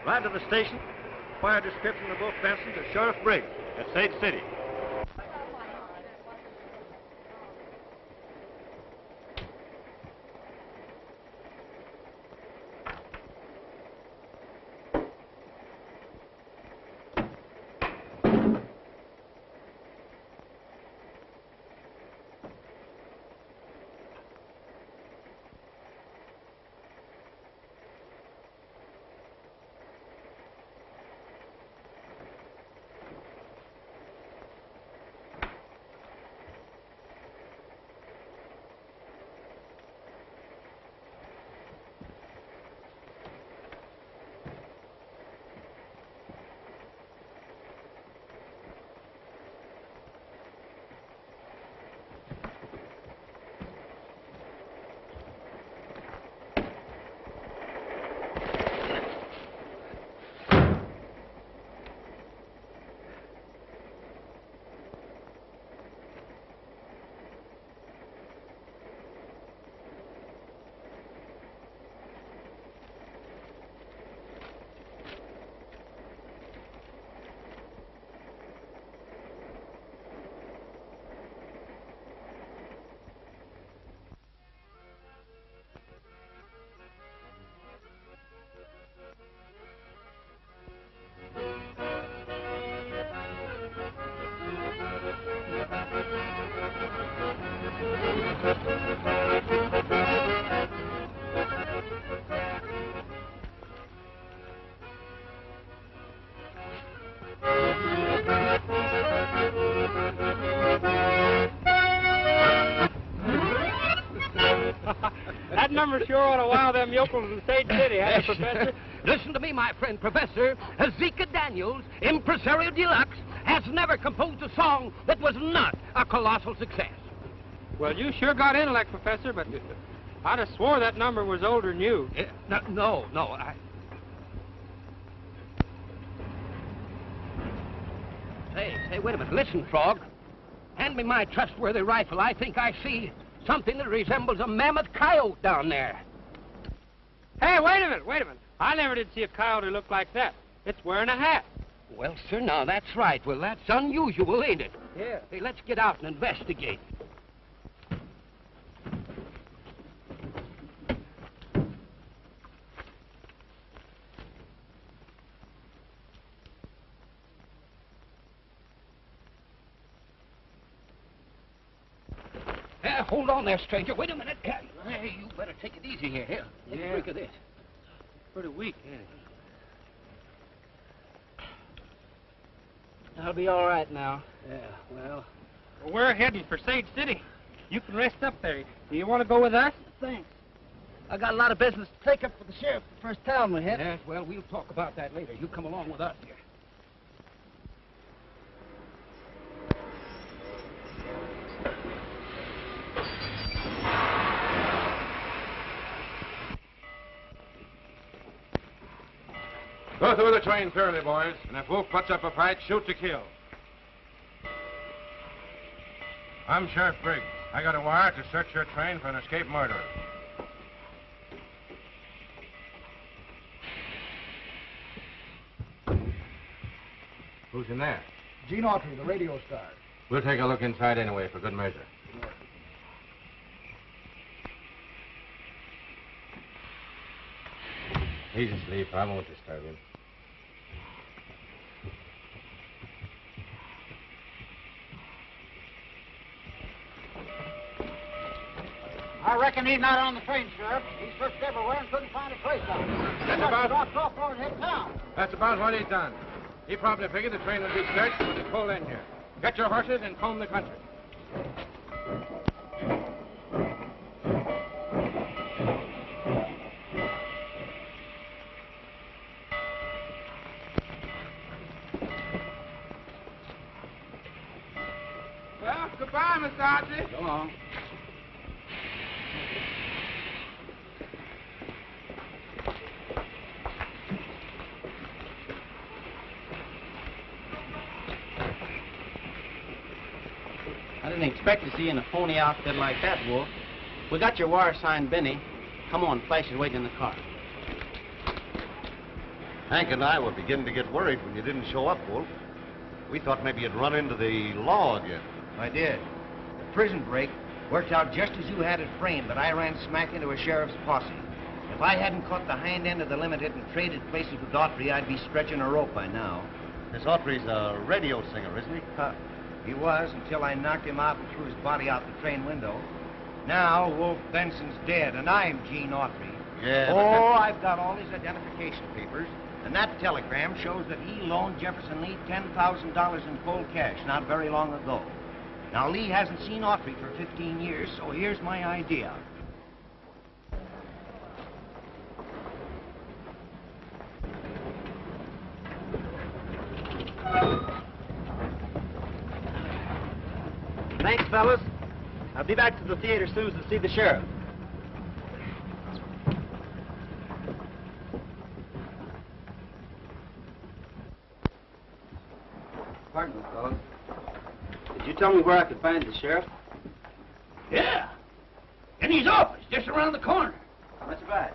Ride to the station. Fire description of both Benson to Sheriff Briggs at Sage City. That number sure ought to wow them yokels in Sage City, hasn't it, Professor? Listen to me, my friend, Professor. Ezekiel Daniels, impresario deluxe, has never composed a song that was not a colossal success. Well, you sure got intellect, Professor, but I'd have swore that number was older than you. No. Say, wait a minute. Listen, Frog. Hand me my trustworthy rifle. I think I see something that resembles a mammoth coyote down there. Hey, wait a minute. I never did see a coyote look like that. It's wearing a hat. Well, sir, now that's right. Well, that's unusual, ain't it? Yeah. Hey, let's get out and investigate. Hold on there, stranger. Wait a minute. Hey, you better take it easy here. Here, take a drink of this. Pretty weak, yeah. I'll be all right now. Yeah, Well, we're heading for Sage City. You can rest up there. Do you want to go with us? Thanks. I got a lot of business to take up for the sheriff the first town we hit. Yes, well, we'll talk about that later. You come along with us here. Go through the train thoroughly, boys. And if Wolf puts up a fight, shoot to kill. I'm Sheriff Briggs. I got a wire to search your train for an escaped murderer. Who's in there? Gene Autry, the radio star. We'll take a look inside anyway, for good measure. He's asleep. I won't disturb him. I reckon he's not on the train, Sheriff. He searched everywhere and couldn't find a trace of him. Dropped off toward head town. That's about what he's done. He probably figured the train would be searched when he pulled in here. Get your horses and comb the country. Well, goodbye, Miss Autry. So long. I didn't expect to see you in a phony outfit like that, Wolf. We got your wire signed, Benny. Come on, Flash is waiting in the car. Hank and I were beginning to get worried when you didn't show up, Wolf. We thought maybe you'd run into the law again. I did. The prison break worked out just as you had it framed, but I ran smack into a sheriff's posse. If I hadn't caught the hind end of the limited and traded places with Autry, I'd be stretching a rope by now. This Autry's a radio singer, isn't he? He was until I knocked him out and threw his body out the train window. Now, Wolf Benson's dead, and I'm Gene Autry. Yeah. Oh, I've got all his identification papers, and that telegram shows that he loaned Jefferson Lee $10,000 in cold cash not very long ago. Now, Lee hasn't seen Autry for 15 years, so here's my idea. Thanks, fellas. I'll be back to the theater soon to see the sheriff. Pardon me, fellas. Did you tell me where I could find the sheriff? Yeah. In his office, just around the corner. That's right.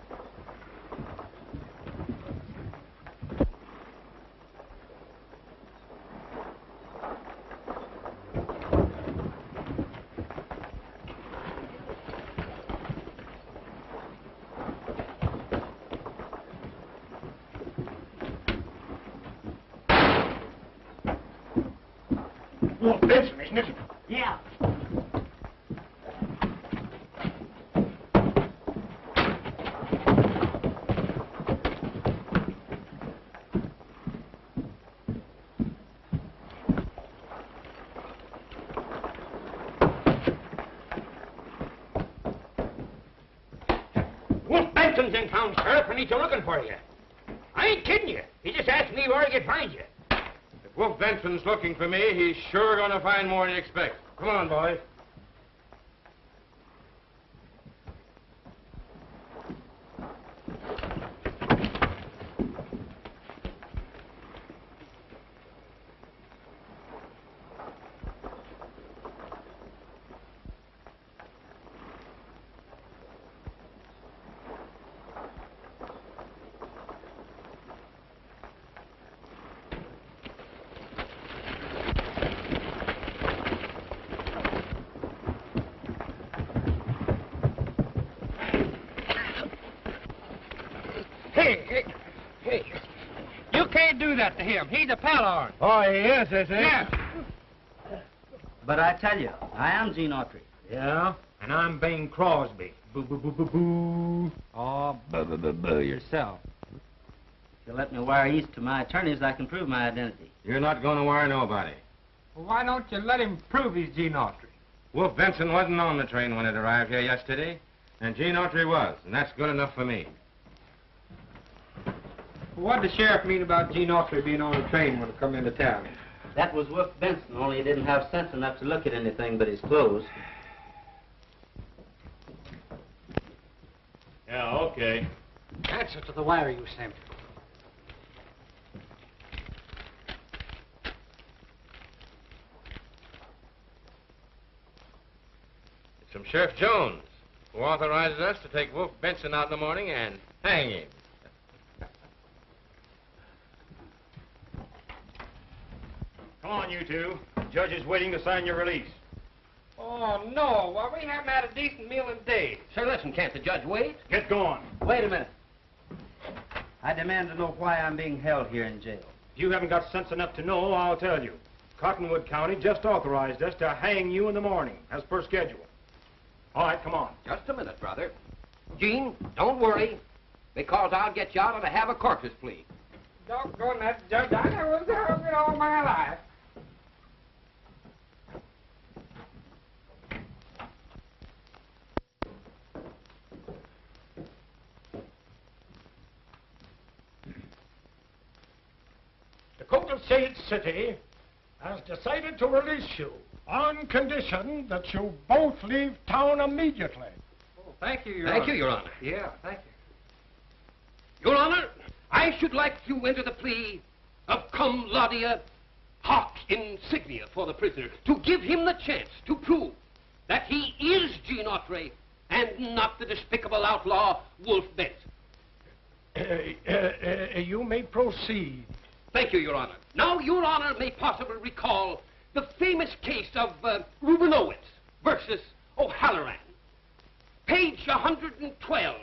Wolf Benson, isn't it? Yeah. Wolf Benson's in town, Sheriff, and he's looking for you. I ain't kidding you. He just asked me where he could find you. If Wolf Benson's looking for me, he's sure going to find more than he expects. Come on, boys. Hey. You can't do that to him. He's a pal of ours. Oh, he is he? Yeah. But I tell you, I am Gene Autry. Yeah? And I'm Bing Crosby. Boo, boo, boo, boo, boo. Oh, boo, boo, boo, boo yourself. If you let me wire east to my attorneys, I can prove my identity. You're not going to wire nobody. Well, why don't you let him prove he's Gene Autry? Wolf Benson wasn't on the train when it arrived here yesterday, and Gene Autry was, and that's good enough for me. What did the sheriff mean about Gene Autry being on the train when he come into town? That was Wolf Benson, only he didn't have sense enough to look at anything but his clothes. Yeah, okay. Answer to the wire you sent. It's from Sheriff Jones, who authorizes us to take Wolf Benson out in the morning and hang him. Come on, you two. The judge is waiting to sign your release. Oh, no. Why, we haven't had a decent meal in days. Sir, listen, can't the judge wait? Get going. Wait a minute. I demand to know why I'm being held here in jail. If you haven't got sense enough to know, I'll tell you. Cottonwood County just authorized us to hang you in the morning, as per schedule. All right, come on. Just a minute, brother. Gene, don't worry, because I'll get you out on a have a corpus plea. Doggone that judge. I never was hungry all my life. The court of Sage City has decided to release you on condition that you both leave town immediately. Oh, thank you, Your Honor. Thank you, Your Honor. Yeah, thank you. Your Honor, I should like you enter the plea of cum laude hoc insignia for the prisoner to give him the chance to prove that he is Gene Autry and not the despicable outlaw Wolf Benson. You may proceed. Thank you, Your Honor. Now, Your Honor may possibly recall the famous case of Rubinowitz versus O'Halloran. Page 112,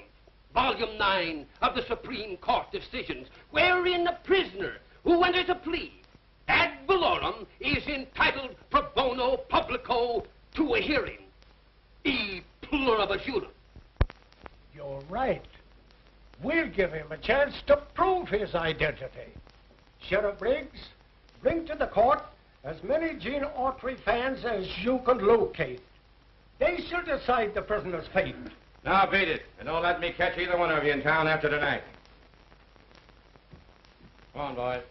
Volume 9 of the Supreme Court decisions, wherein a prisoner who enters a plea ad valorem is entitled pro bono publico to a hearing. E pluribus unum. You're right. We'll give him a chance to prove his identity. Sheriff Briggs, bring to the court as many Gene Autry fans as you can locate. They shall decide the prisoner's fate. Now beat it, and don't let me catch either one of you in town after tonight. Come on, boys.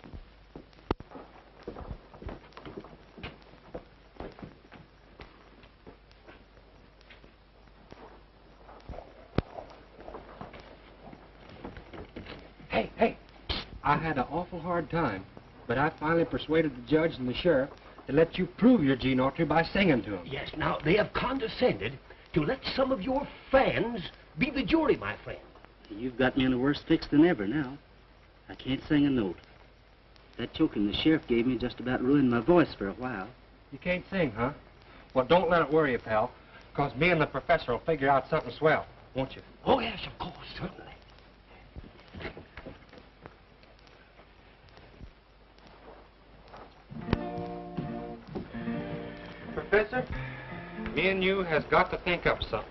Hey, I had an awful hard time, but I finally persuaded the judge and the sheriff to let you prove your Gene Autry by singing to them. Yes, now, they have condescended to let some of your fans be the jury, my friend. You've got me in a worse fix than ever now. I can't sing a note. That choking the sheriff gave me just about ruined my voice for a while. You can't sing, huh? Well, don't let it worry you, pal, because me and the professor will figure out something swell, won't you? Oh, yes, of course, certainly. Professor, me and you has got to think up something.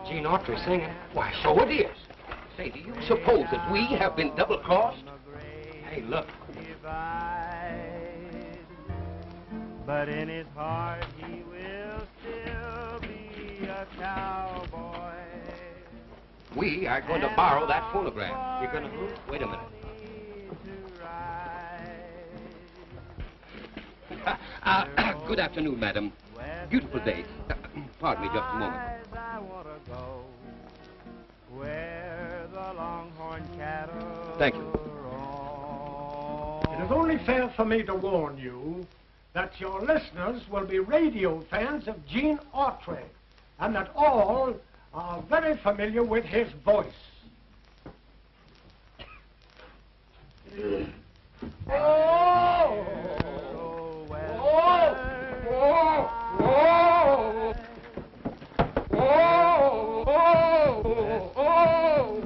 Gene Autry singing. Why, so it is. Say, do you suppose that we have been double-crossed? Hey, look. But in his heart he will still be a cowboy. We are going to borrow that phonograph. You're going to... Wait a minute. Good afternoon, madam. Beautiful day. Pardon me just a moment. Thank you. It is only fair for me to warn you that your listeners will be radio fans of Gene Autry, and that all are very familiar with his voice.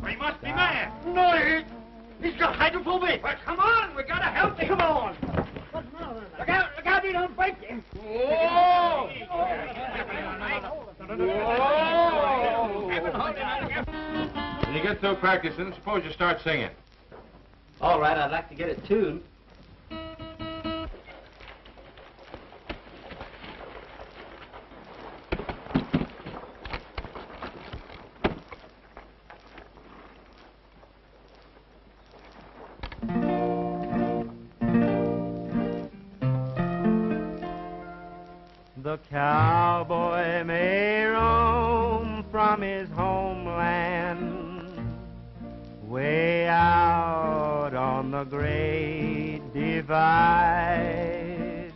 He must be mad. No, he's got hydrophobic. Well, come on, we gotta help him. Come on. Look out, you don't break him. Whoa! When you get through practicing, suppose you start singing. All right, I'd like to get it tuned. The cowboy may roam from his homeland way out on the great divide,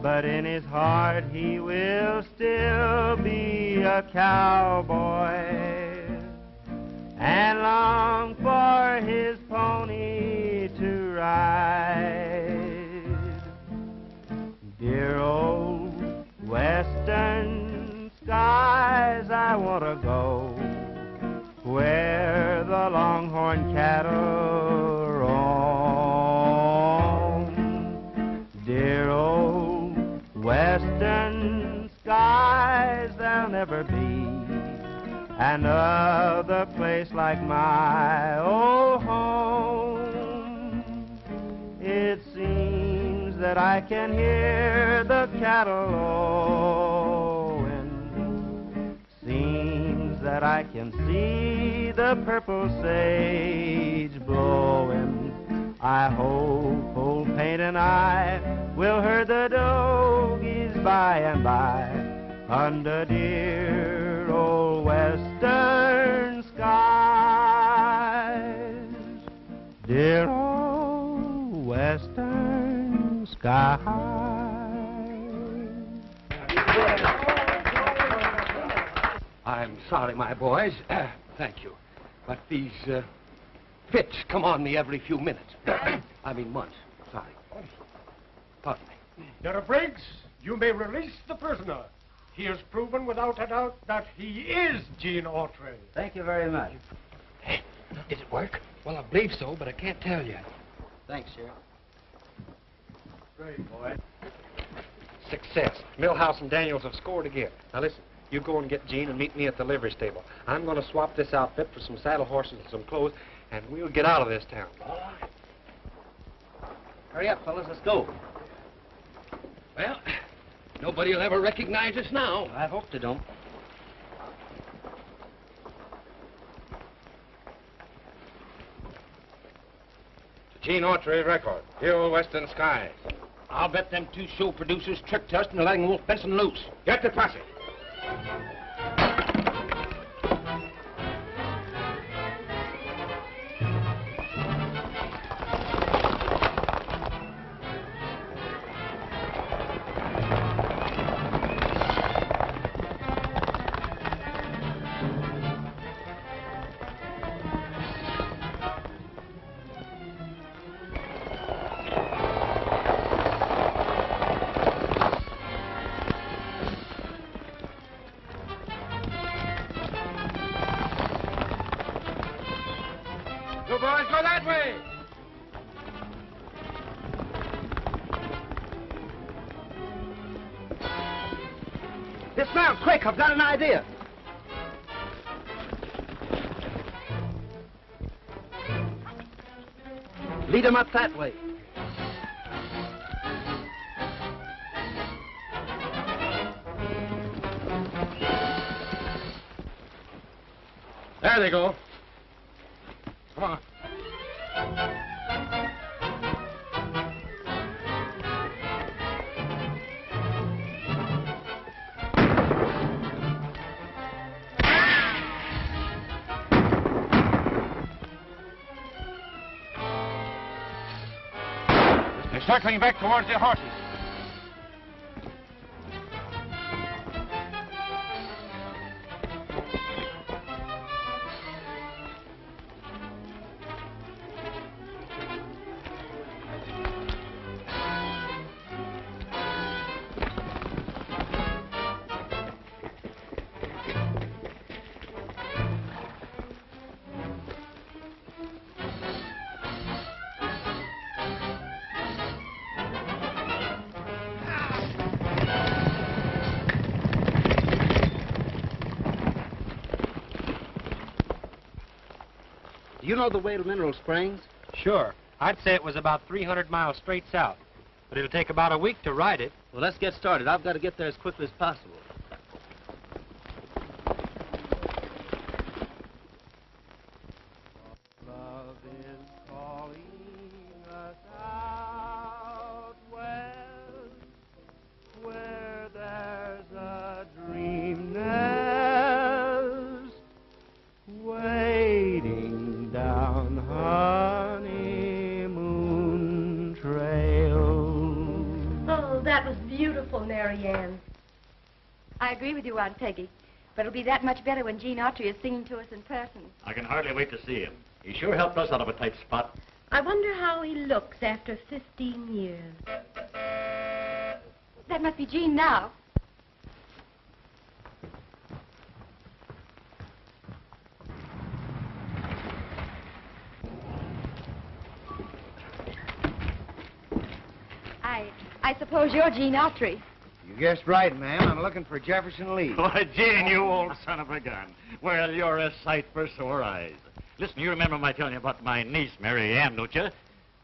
but in his heart he will still be a cowboy and long for his pony to ride. Dear old western skies, I want to go where the longhorn cattle roam. Dear old western skies, there'll never be another place like my old home. It seems that I can hear the cattle lowing. Seems that I can see the purple sage blowing. I hope old Paint and I will herd the dogies by and by under dear old western skies. Dear old western skies. I'm sorry, my boys. Thank you. But these fits come on me every few minutes. I mean months. Sorry. Pardon me. Sheriff Briggs, you may release the prisoner. He has proven without a doubt that he is Gene Autry. Thank you very much. Hey, did it work? Well, I believe so, but I can't tell yet. Thanks, Sheriff. Great, boy. Success. Millhouse and Daniels have scored again. Now listen, you go and get Gene and meet me at the livery stable. I'm going to swap this outfit for some saddle horses and some clothes, and we'll get out of this town. All right. Hurry up, fellas. Let's go. Well, nobody will ever recognize us now. I hope they don't. Gene Autry record. Hill Western Skies. I'll bet them two show producers tricked us into letting Wolf Benson loose. Get the posse. You boys go that way. Dismount, quick. I've got an idea. Lead them up that way. There they go. Come on. They're circling back towards their horses. Do you know the way to Mineral Springs? Sure. I'd say it was about 300 miles straight south. But it'll take about a week to ride it. Well, let's get started. I've got to get there as quickly as possible. Love is calling us out west, where there's a dream nest waiting down honeymoon trail. Oh, that was beautiful, Mary Ann. I agree with you, Aunt Peggy. But it'll be that much better when Gene Autry is singing to us in person. I can hardly wait to see him. He sure helped us out of a tight spot. I wonder how he looks after 15 years. That must be Gene now. I suppose you're Gene Autry. You guessed right, ma'am. I'm looking for Jefferson Lee. Why, Gene, you old son of a gun. Well, you're a sight for sore eyes. Listen, you remember my telling you about my niece, Mary Ann, don't you?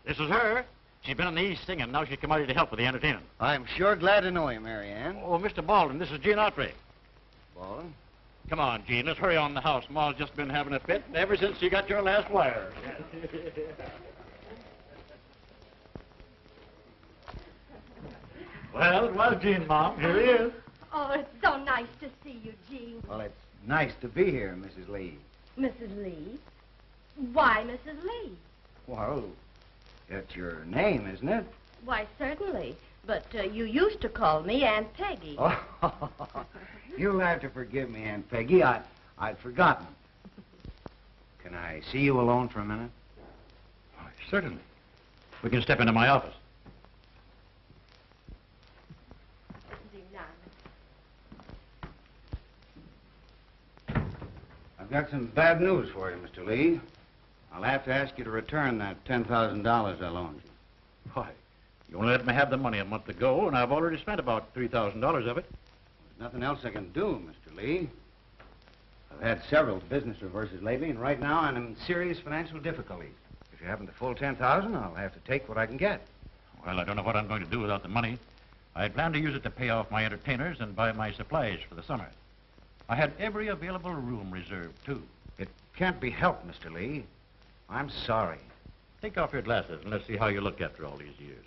This is her. She's been in the East singing. Now she's come out here to help with the entertainment. I'm sure glad to know you, Mary Ann. Oh, Mr. Baldwin, this is Gene Autry. Baldwin? Come on, Gene, let's hurry on the house. Ma's just been having a fit ever since you got your last wire. Well, it was Gene, Mom. Here he is. Oh, it's so nice to see you, Gene. Well, it's nice to be here, Mrs. Lee. Mrs. Lee? Why Mrs. Lee? Well, it's your name, isn't it? Why, certainly. But you used to call me Aunt Peggy. Oh, You'll have to forgive me, Aunt Peggy. I'd forgotten. Can I see you alone for a minute? Oh, certainly. We can step into my office. I've got some bad news for you, Mr. Lee. I'll have to ask you to return that $10,000 I loaned you. Why? You only let me have the money a month ago, and I've already spent about $3,000 of it. There's nothing else I can do, Mr. Lee. I've had several business reverses lately, and right now I'm in serious financial difficulties. If you haven't the full $10,000, I'll have to take what I can get. Well, I don't know what I'm going to do without the money. I plan to use it to pay off my entertainers and buy my supplies for the summer. I had every available room reserved, too. It can't be helped, Mr. Lee. I'm sorry. Take off your glasses and let's see how you look after all these years.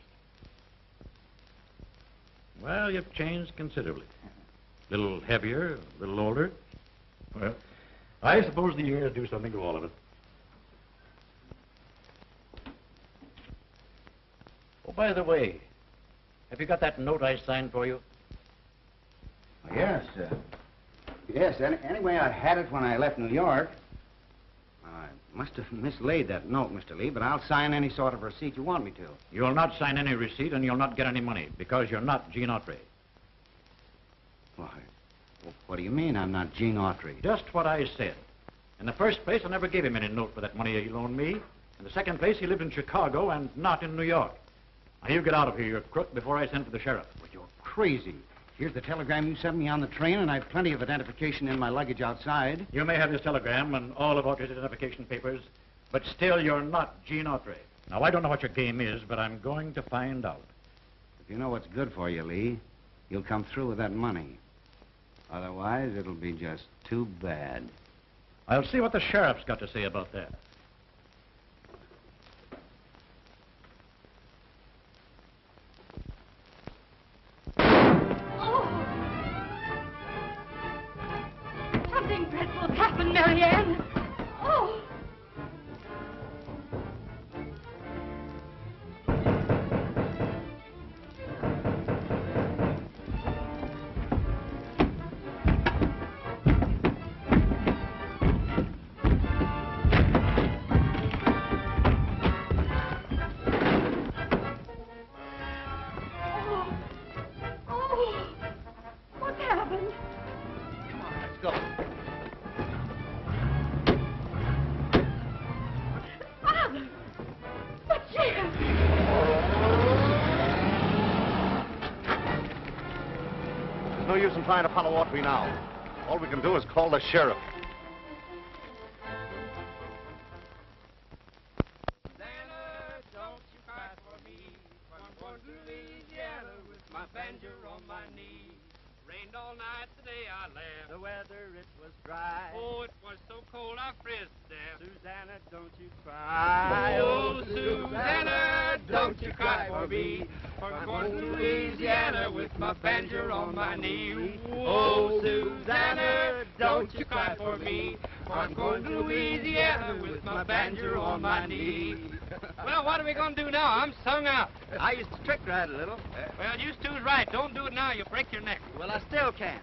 Well, you've changed considerably. A little heavier, a little older. Well, I suppose the years do something to all of us. Oh, by the way, have you got that note I signed for you? Yes, yes. Anyway, I had it when I left New York. I must have mislaid that note, Mr. Lee, but I'll sign any sort of receipt you want me to. You'll not sign any receipt and you'll not get any money because you're not Gene Autry. Why? What do you mean I'm not Gene Autry? Just what I said. In the first place, I never gave him any note for that money he loaned me. In the second place, he lived in Chicago and not in New York. Now, you get out of here, you crook, before I send for the sheriff. Well, you're crazy. Here's the telegram you sent me on the train, and I've plenty of identification in my luggage outside. You may have this telegram and all of Autry's identification papers, but still you're not Gene Autry. Now, I don't know what your game is, but I'm going to find out. If you know what's good for you, Lee, you'll come through with that money. Otherwise, it'll be just too bad. I'll see what the sheriff's got to say about that. Something dreadful's happened, Marianne. Oh. No use in trying to follow Autry now. All we can do is call the sheriff. Susanna, don't you cry for me. I'm going to Louisiana with my banjo on my knee. Rained all night today, I laughed. The weather, it was dry. Oh, it was so cold, I frizzed to death. Susanna, don't you cry. Oh, Susanna, don't you cry for me. I'm going to Louisiana with my banjo on my knee. Oh, Susanna, don't you cry for me. I'm going to Louisiana with my banjo on my knee. Well, what are we going to do now? I'm sung out. I used to trick ride a little. Well, you two's right. Don't do it now. You'll break your neck. Well, I still can.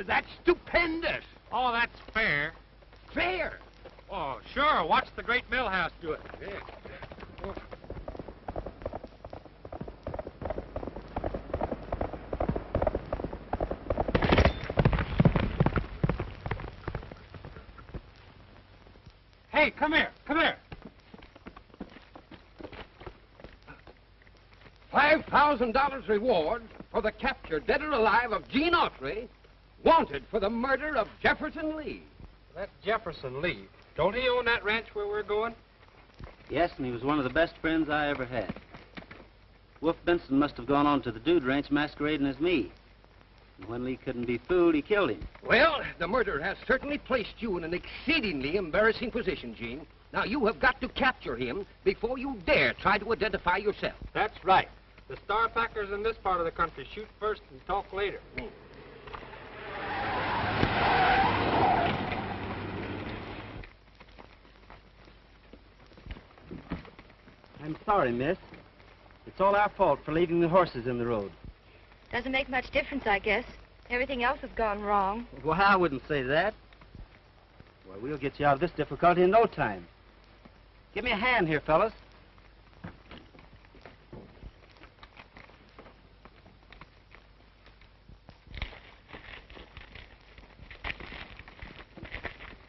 That's stupendous. Oh, that's fair. Fair? Oh, sure. Watch the great mill house do it. Hey, come here. Come here. $5,000 reward for the capture, dead or alive, of Gene Autry, wanted for the murder of Jefferson Lee. That Jefferson Lee, don't he own that ranch where we're going? Yes, and he was one of the best friends I ever had. Wolf Benson must have gone on to the Dude Ranch masquerading as me. And when Lee couldn't be fooled, he killed him. Well, the murder has certainly placed you in an exceedingly embarrassing position, Gene. Now, you have got to capture him before you dare try to identify yourself. That's right. The star packers in this part of the country shoot first and talk later. sorry, miss. It's all our fault for leaving the horses in the road. Doesn't make much difference, I guess. Everything else has gone wrong. Well, I wouldn't say that. Well, we'll get you out of this difficulty in no time. Give me a hand here, fellas.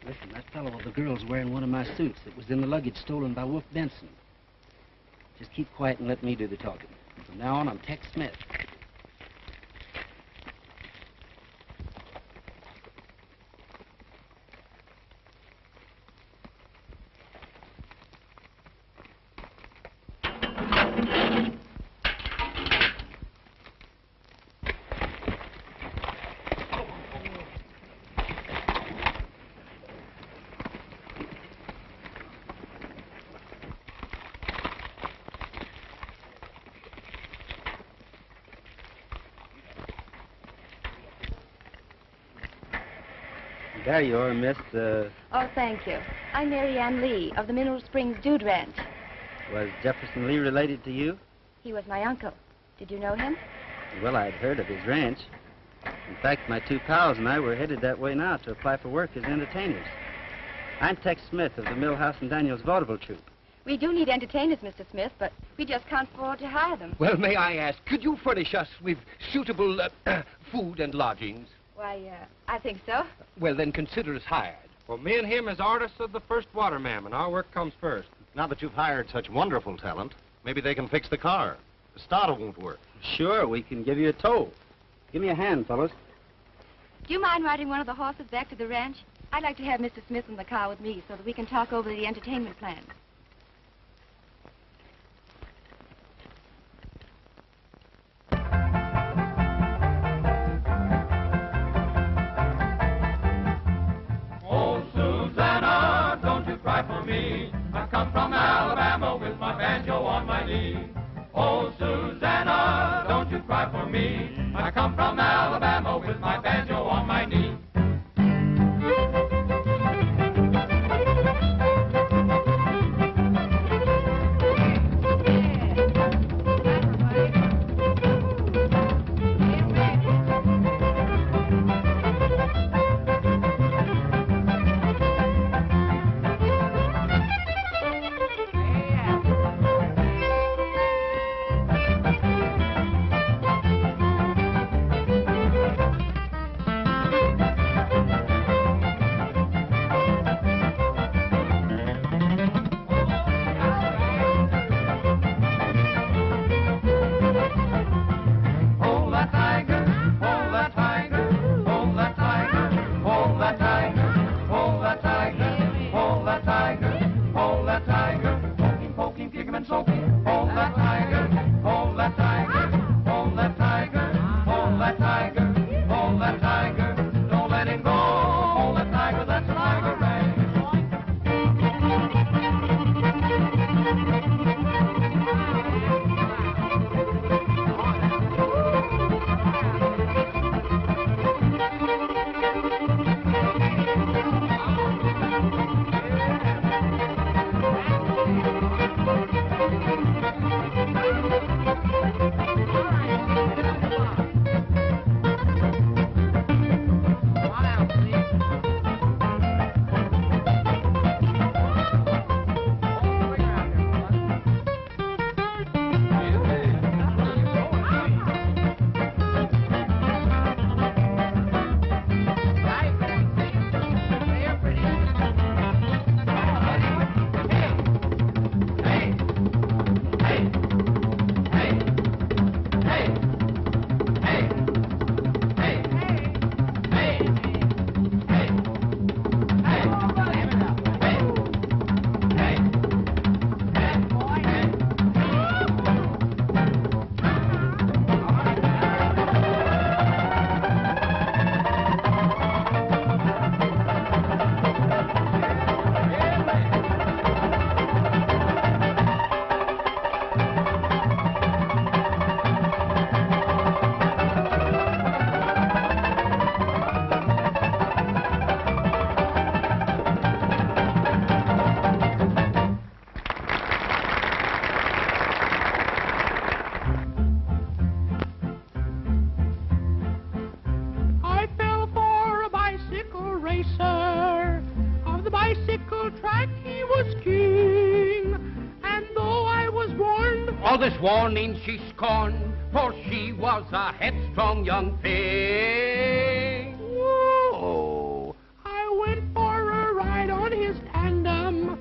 Listen, that fellow with the girl's wearing one of my suits that was in the luggage stolen by Wolf Benson. Just keep quiet and let me do the talking. From now on, I'm Tex Smith. There you are, Miss, Oh, thank you. I'm Mary Ann Lee of the Mineral Springs Dude Ranch. Was Jefferson Lee related to you? He was my uncle. Did you know him? Well, I'd heard of his ranch. In fact, my two pals and I were headed that way now to apply for work as entertainers. I'm Tex Smith of the Millhouse and Daniels Vaudeville Troupe. We do need entertainers, Mr. Smith, but we just can't afford to hire them. Well, may I ask, could you furnish us with suitable food and lodgings? Why, I think so. Well, then consider us hired. Well, me and him is artists of the first water, ma'am, and our work comes first. Now that you've hired such wonderful talent, maybe they can fix the car. The starter won't work. Sure, we can give you a tow. Give me a hand, fellas. Do you mind riding one of the horses back to the ranch? I'd like to have Mr. Smith in the car with me so that we can talk over the entertainment plan. Oh, Susanna, don't you cry for me. I come from Alabama with my banjo on my knee. Oh, Susanna, don't you cry for me. I come from Alabama with my banjo on my knee. bicycle track he was king. And though I was warned, All this warning she scorned, for she was a headstrong young thing. whoa, I went for a ride on his tandem.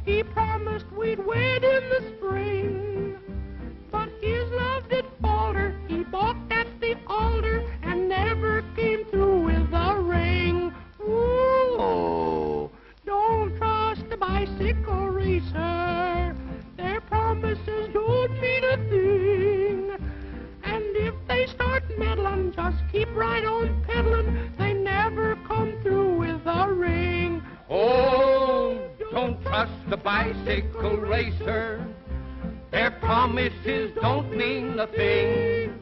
He promised we'd wed in the spring. But his love did falter, he balked at the altar, and never came through with a ring. Whoa, don't trust the bicycle racer. Their promises don't mean a thing. And if they start meddling, just keep right on peddling. They never come through with a ring. Oh, don't trust the bicycle racer. Their promises don't mean a thing.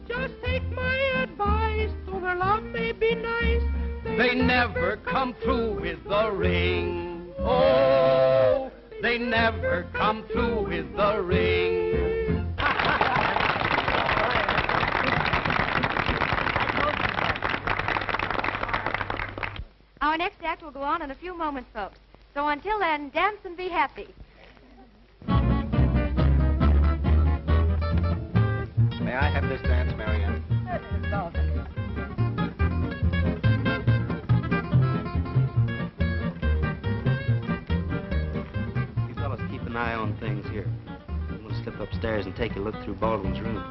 Just take my advice, though their love may be nice. They never come through with the ring. Oh, they never come through with the ring. Our next act will go on in a few moments, folks. So until then, dance and be happy. May I have this dance, Marianne? You fellas keep an eye on things here. I'm going to slip upstairs and take a look through Baldwin's room.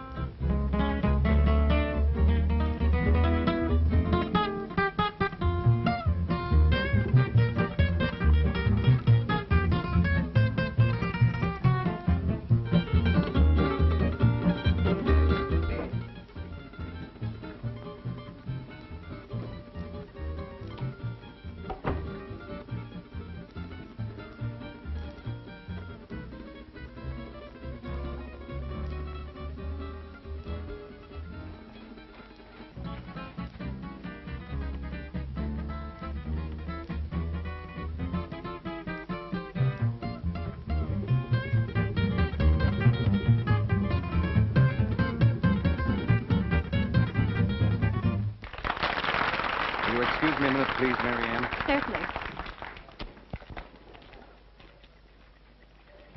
Will you excuse me a minute, please, Marianne? Certainly.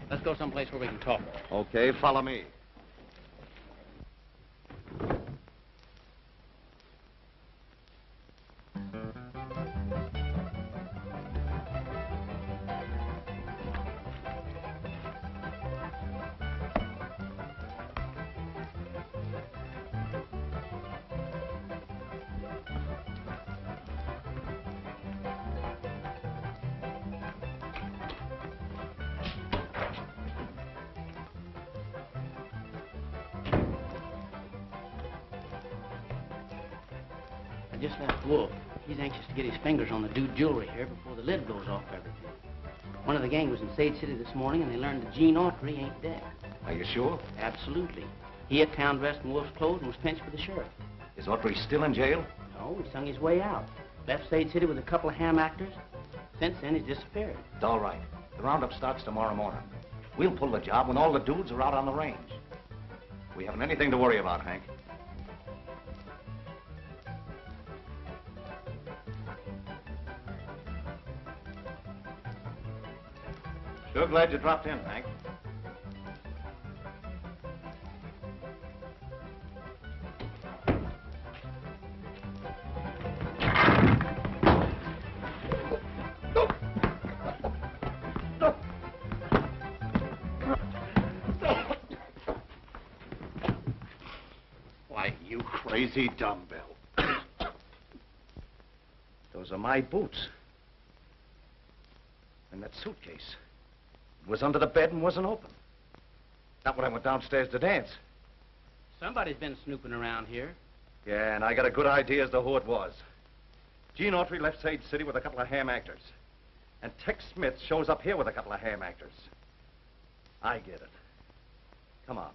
Let's go someplace where we can talk. Okay, follow me. I just left Wolf. He's anxious to get his fingers on the dude jewelry here before the lid goes off everything. One of the gang was in Sage City this morning, and they learned that Gene Autry ain't dead. Are you sure? Absolutely. He had town dressed in Wolf's clothes and was pinched for the sheriff. Is Autry still in jail? No, he sung his way out. Left Sage City with a couple of ham actors. Since then, he's disappeared. All right. The roundup starts tomorrow morning. We'll pull the job when all the dudes are out on the range. We haven't anything to worry about, Hank. Sure glad you dropped in, Hank. Why, you crazy dumbbell. Those are my boots. And that suitcase. It was under the bed and wasn't open. Not when I went downstairs to dance. Somebody's been snooping around here. Yeah, and I got a good idea as to who it was. Gene Autry left Sage City with a couple of ham actors. And Tex Smith shows up here with a couple of ham actors. I get it. Come on.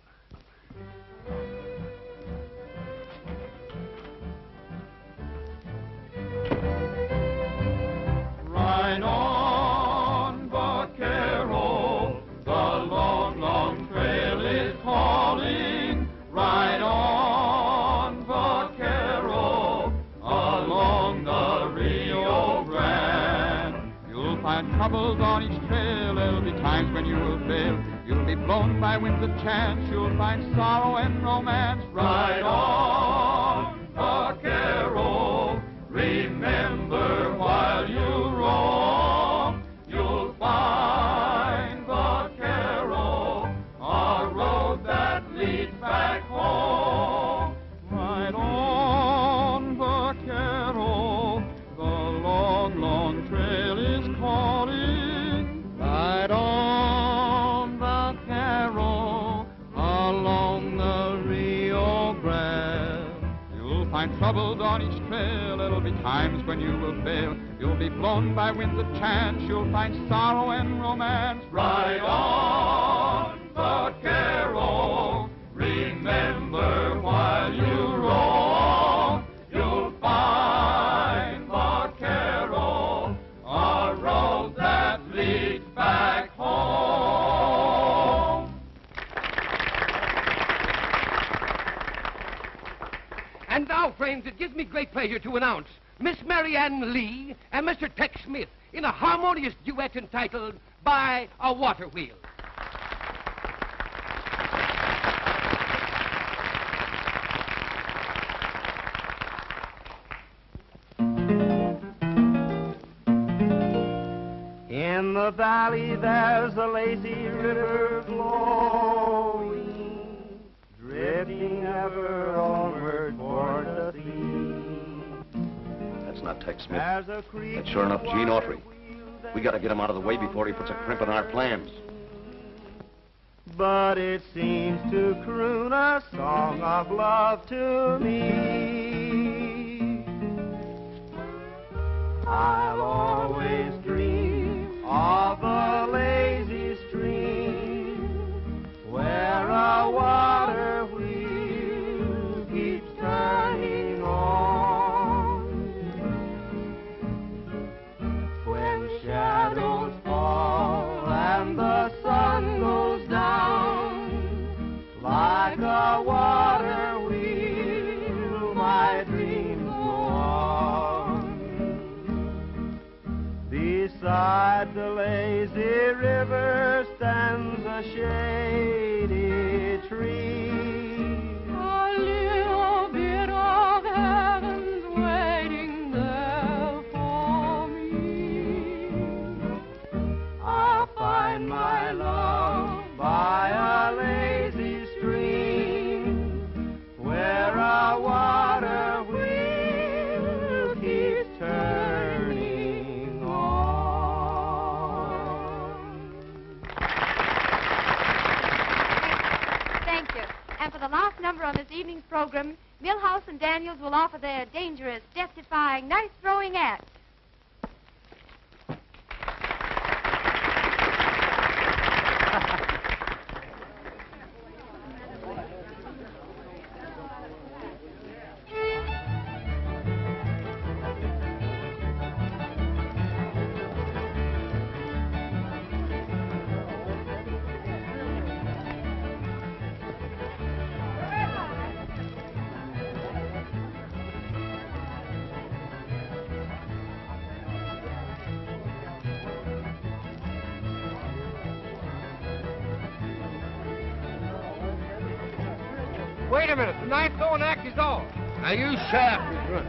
Ride on, vaquero, the long, long trail is calling. Ride on, vaquero, along the Rio Grande. You'll find find troubles on each trail. There'll be times when you will fail. You'll be blown by winds of chance. You'll find sorrow and romance. Ride on, vaquero. Remember while you roam, you'll find vaquero, a road that leads back home. Ride on, vaquero. The long, long trail is calling. Ride on, vaquero, along the Rio Grande. You'll find troubles on each trail. There'll be times when you will fail. You'll be blown by winds of chance. You'll find sorrow and romance. Ride on, vaquero. Remember while you roam, you'll find vaquero, a road that leads back home. And now, friends, it gives me great pleasure to announce Miss Mary Ann Lee and Mr. Tex Smith in a harmonious duet entitled By a Water Wheel. In the valley there's a lazy river flowing, drifting ever onward toward the sea. That's not Tex Smith. That's sure enough Gene Autry. We gotta get him out of the way before he puts a crimp in our plans. But it seems to croon a song of love to me. I'll always dream of a lazy stream where a water wheel keeps turning on. When shadows fall and the sun goes down, like a water wheel, my dreams go on. Beside the lazy river stands a shady tree. A little bit of heaven's waiting there for me. I'll find my love by a lazy stream where a water wheel keeps turning on. Thank you. And for the last number on this evening's program, Milhouse and Daniels will offer their dangerous, death-defying, knife-throwing act. Wait a minute. The knife-throwing act is off. Now you shut up, Miss Run.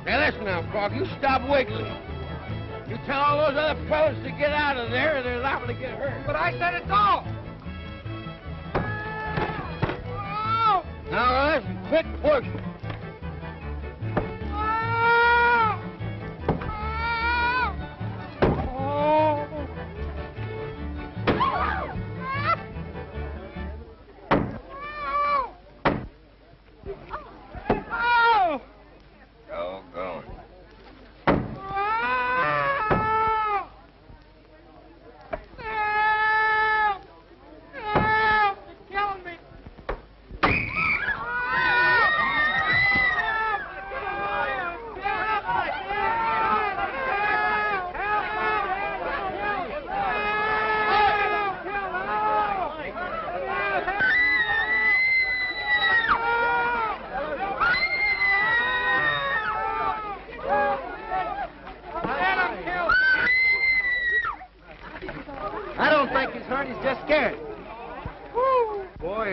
Now listen now, Frog. You stop wiggling. You tell all those other fellas to get out of there, or they're liable to get hurt. But I said it's off. Oh! Now listen. Quit pushing.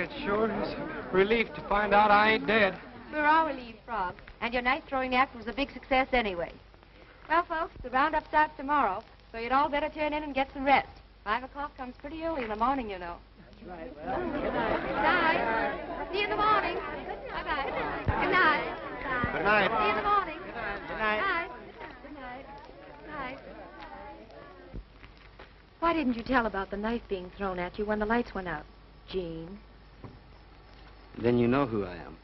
it sure is a relief to find out I ain't dead. We're all relieved, Frog. And your night throwing act was a big success anyway. Well, folks, the roundup starts tomorrow, so you'd all better turn in and get some rest. 5 o'clock comes pretty early in the morning, you know. That's right. Well, good night. Good night. See you in the morning. Bye-bye. Good night. Good night. See you in the morning. Good night. Good night. Good night. Good night. Why didn't you tell about the knife being thrown at you when the lights went out, Jean? Then you know who I am.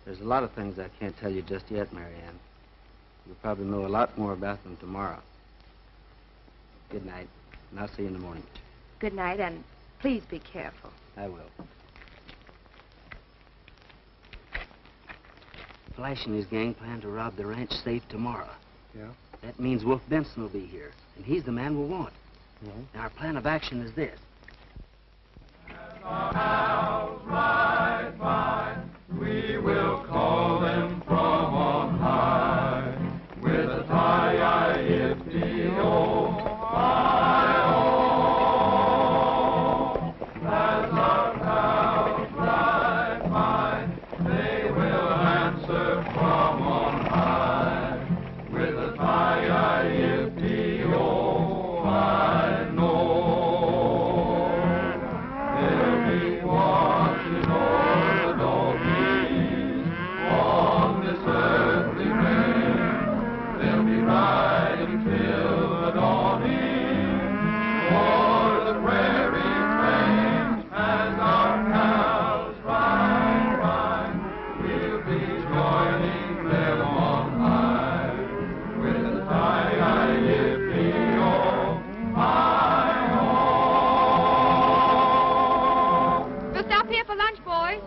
There's a lot of things I can't tell you just yet, Marianne. You'll probably know a lot more about them tomorrow. Good night, and I'll see you in the morning. Good night, and please be careful. I will. Flash and his gang plan to rob the ranch safe tomorrow. Yeah? That means Wolf Benson will be here, and he's the man we'll want. Now, our plan of action is this. We will call them from on high with a tie-I-F-D-O, I-O. As our pals ride by, they will answer from on high with a tie-I-F-D-O, I know. They'll be watching over the doggies on this earthly range. They'll be riding till the dawning o'er the prairie plains. As our cows ride by, we'll be joining them on high with a tie-I-F-D-O, I-O. We'll stop here for lunch, boys.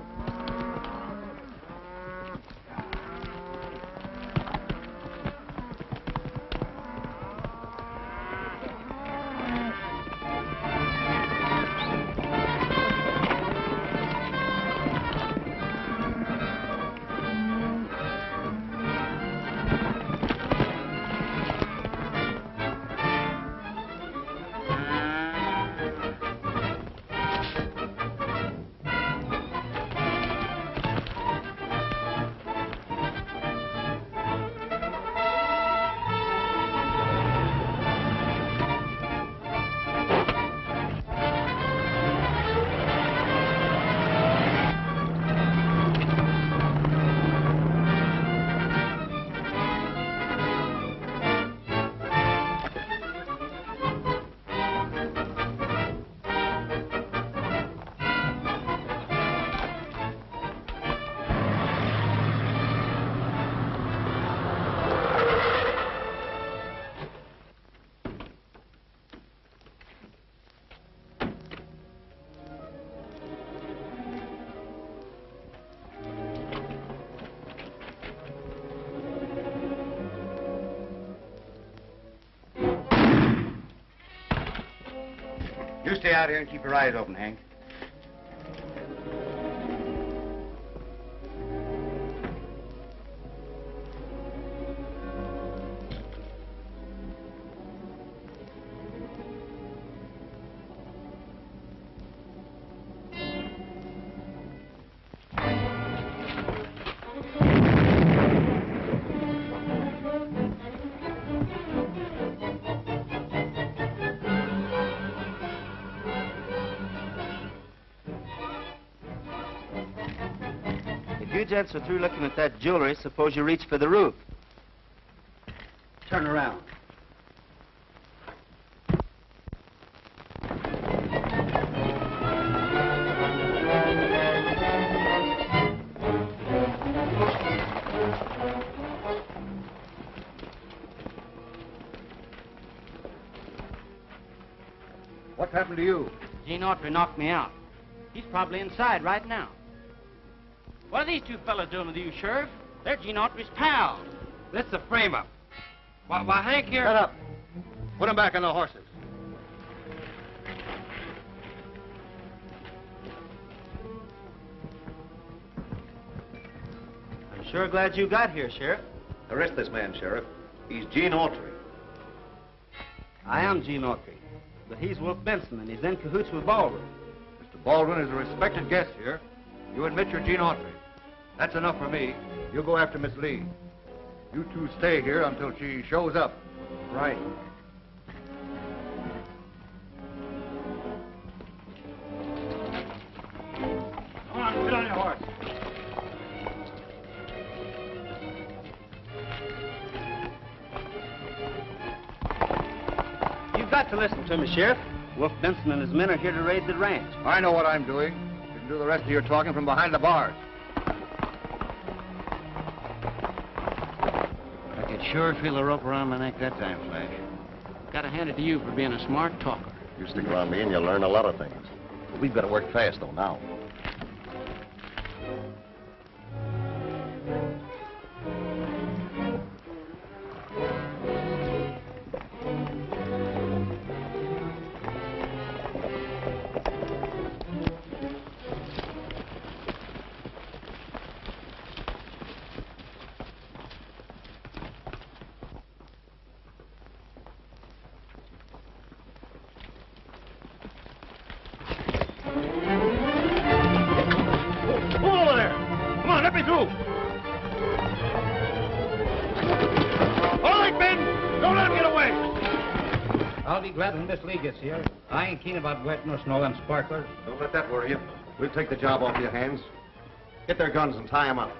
You stay out here and keep your eyes open, Hank. If you gents are through looking at that jewelry, suppose you reach for the roof. Turn around. What happened to you? Gene Autry knocked me out. He's probably inside right now. What are these two fellas doing with you, Sheriff? They're Gene Autry's pals. That's the frame-up. Why, Hank here... Shut up. Put them back on the horses. I'm sure glad you got here, Sheriff. Arrest this man, Sheriff. He's Gene Autry. I am Gene Autry, but he's Wolf Benson, and he's in cahoots with Ballroom. Mr. Baldwin is a respected guest here. You admit you're Gene Autry. That's enough for me. You go after Miss Lee. You two stay here until she shows up. Right. Come on, get on your horse. You've got to listen to me, Sheriff. Wolf Benson and his men are here to raid the ranch. I know what I'm doing. You can do the rest of your talking from behind the bars. I could sure feel the rope around my neck that time, Flash. Gotta hand it to you for being a smart talker. You stick around me and you'll learn a lot of things. We've got to work fast, though, now. Glad when Miss Lee gets here. I ain't keen about wetting us and all them sparklers. Don't let that worry you. We'll take the job off your hands. Get their guns and tie them up.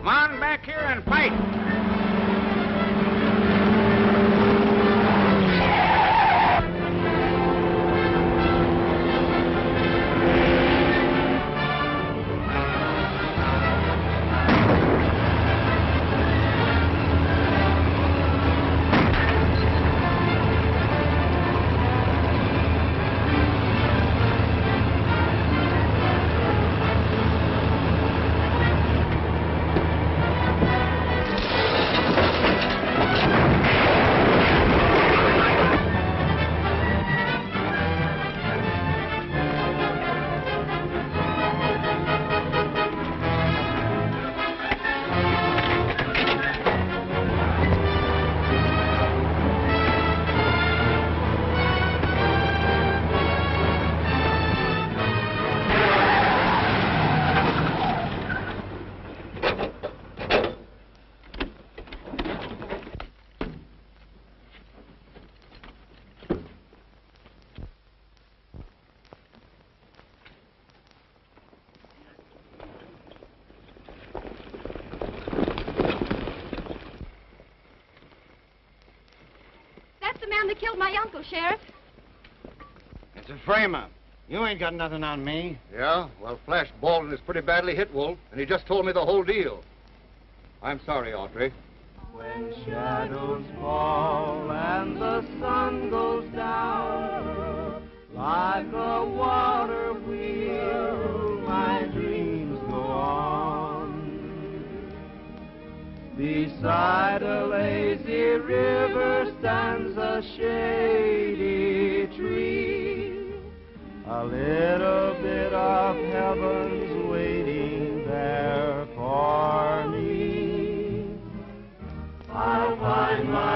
Come on back here and fight. That killed my uncle, Sheriff. It's a frame-up. You ain't got nothing on me. Yeah? Well, Flash Baldwin is pretty badly hit, Wolf, and he just told me the whole deal. I'm sorry, Autry. When shadows fall and the sun goes down, like a water wheel, my dreams go on. Beside a lazy river stands a shady tree. A little bit of heaven's waiting there for me. I'll find my